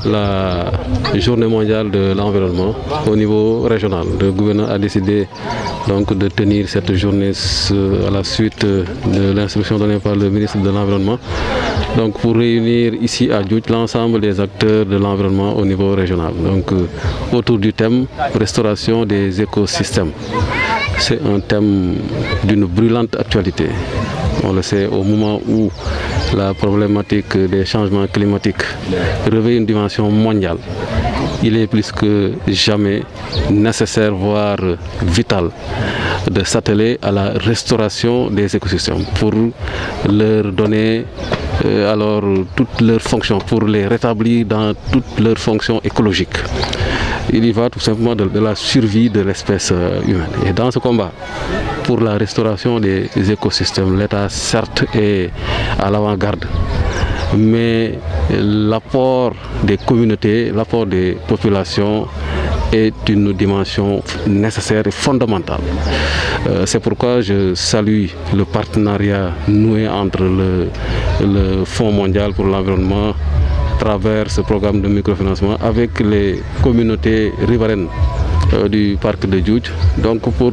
la journée mondiale de l'environnement au niveau régional. Le gouverneur a décidé donc de tenir cette journée à la suite de l'instruction donnée par le ministre de l'Environnement. Donc pour réunir ici à Djoudj l'ensemble des acteurs de l'environnement au niveau régional. Donc autour du thème restauration des écosystèmes. C'est un thème d'une brûlante actualité. On le sait, au moment où la problématique des changements climatiques revêt une dimension mondiale, il est plus que jamais nécessaire, voire vital, de s'atteler à la restauration des écosystèmes pour leur donner alors toutes leurs fonctions, pour les rétablir dans toutes leurs fonctions écologiques. Il y va tout simplement de la survie de l'espèce humaine. Et dans ce combat, pour la restauration des écosystèmes, l'État certes est à l'avant-garde, mais l'apport des communautés, l'apport des populations est une dimension nécessaire et fondamentale. C'est pourquoi je salue le partenariat noué entre le Fonds mondial pour l'environnement à travers ce programme de microfinancement avec les communautés riveraines du parc de Djoudj, donc pour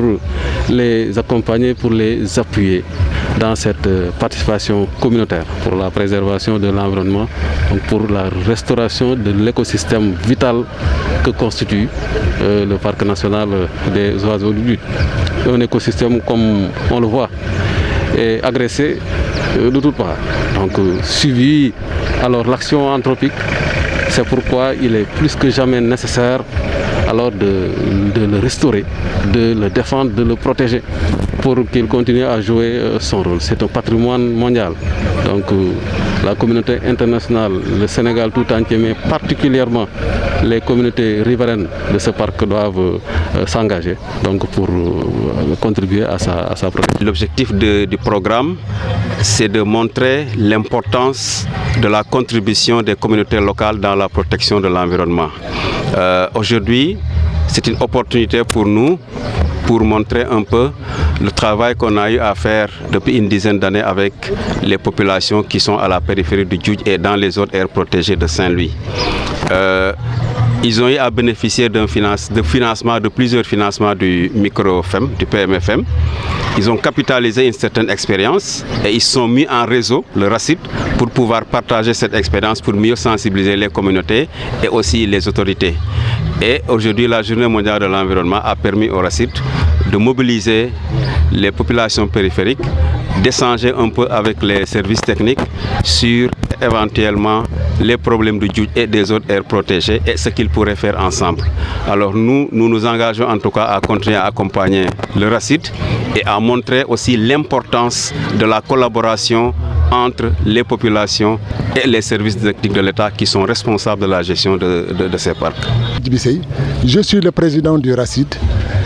les accompagner, pour les appuyer dans cette participation communautaire pour la préservation de l'environnement, pour la restauration de l'écosystème vital que constitue le parc national des oiseaux du Djoudj. Un écosystème, comme on le voit, est agressé de toutes parts. Donc suivi alors l'action anthropique, c'est pourquoi il est plus que jamais nécessaire alors de le restaurer, de le défendre, de le protéger pour qu'il continue à jouer son rôle. C'est un patrimoine mondial. Donc la communauté internationale, le Sénégal tout entier, mais particulièrement les communautés riveraines de ce parc doivent s'engager donc pour contribuer à sa protection. L'objectif du programme, c'est de montrer l'importance de la contribution des communautés locales dans la protection de l'environnement. Aujourd'hui, c'est une opportunité pour nous pour montrer un peu le travail qu'on a eu à faire depuis une dizaine d'années avec les populations qui sont à la périphérie du Djoudj et dans les autres aires protégées de Saint-Louis. Ils ont eu à bénéficier de plusieurs financements du micro-FEM, du PMFM. Ils ont capitalisé une certaine expérience et ils sont mis en réseau, le RACID, pour pouvoir partager cette expérience, pour mieux sensibiliser les communautés et aussi les autorités. Et aujourd'hui, la Journée mondiale de l'environnement a permis au RACID de mobiliser les populations périphériques, d'échanger un peu avec les services techniques sur éventuellement les problèmes du Djoudj et des autres aires protégées et ce qu'ils pourraient faire ensemble. Alors nous nous engageons en tout cas à continuer à accompagner le RACID et à montrer aussi l'importance de la collaboration entre les populations et les services techniques de l'État qui sont responsables de la gestion de ces parcs. Je suis le président du RACID.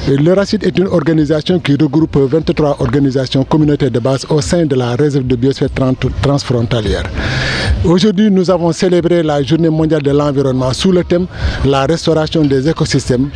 Le RACID est une organisation qui regroupe 23 organisations communautaires de base au sein de la réserve de biosphère transfrontalière. Aujourd'hui, nous avons célébré la Journée mondiale de l'environnement sous le thème la restauration des écosystèmes,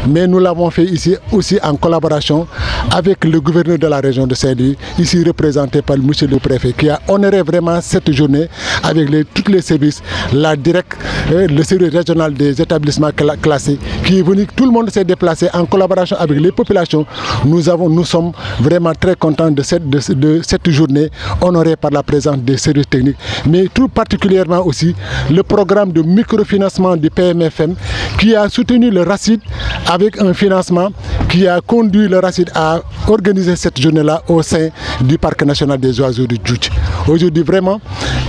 mais nous l'avons fait ici aussi en collaboration avec le gouverneur de la région de Saint-Louis, ici représenté par monsieur le préfet, qui a honoré vraiment cette journée avec tous les services, la DIREC, le service régional des établissements classés, qui est venu, tout le monde s'est déplacé en collaboration avec les populations. Nous sommes vraiment très contents de cette journée honorée par la présence des services techniques, mais tout particulièrement aussi le programme de microfinancement du PMFM qui a soutenu le RACID avec un financement qui a conduit le RACID à organiser cette journée-là au sein du Parc national des oiseaux du Djoudj. Aujourd'hui, vraiment,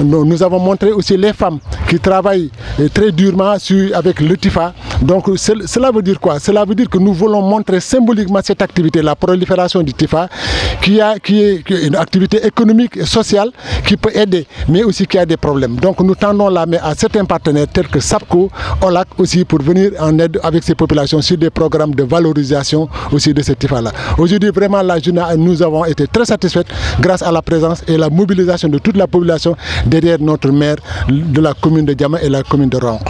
nous avons montré aussi les femmes qui travaillent très durement avec le TIFA. Donc cela veut dire quoi? Cela veut dire que nous voulons montrer symboliquement cette activité, la prolifération du TIFA, qui est une activité économique et sociale qui peut aider, mais aussi qui a des problèmes. Donc nous tendons la main à certains partenaires tels que SAPCO, OLAC aussi pour venir en aide avec ces populations sur des programmes de valorisation aussi de ce TIFA-là. Aujourd'hui, vraiment, la journée, nous avons été très satisfaits grâce à la présence et la mobilisation de toute la population derrière notre maire de la commune de Diama et la commune de Ronk.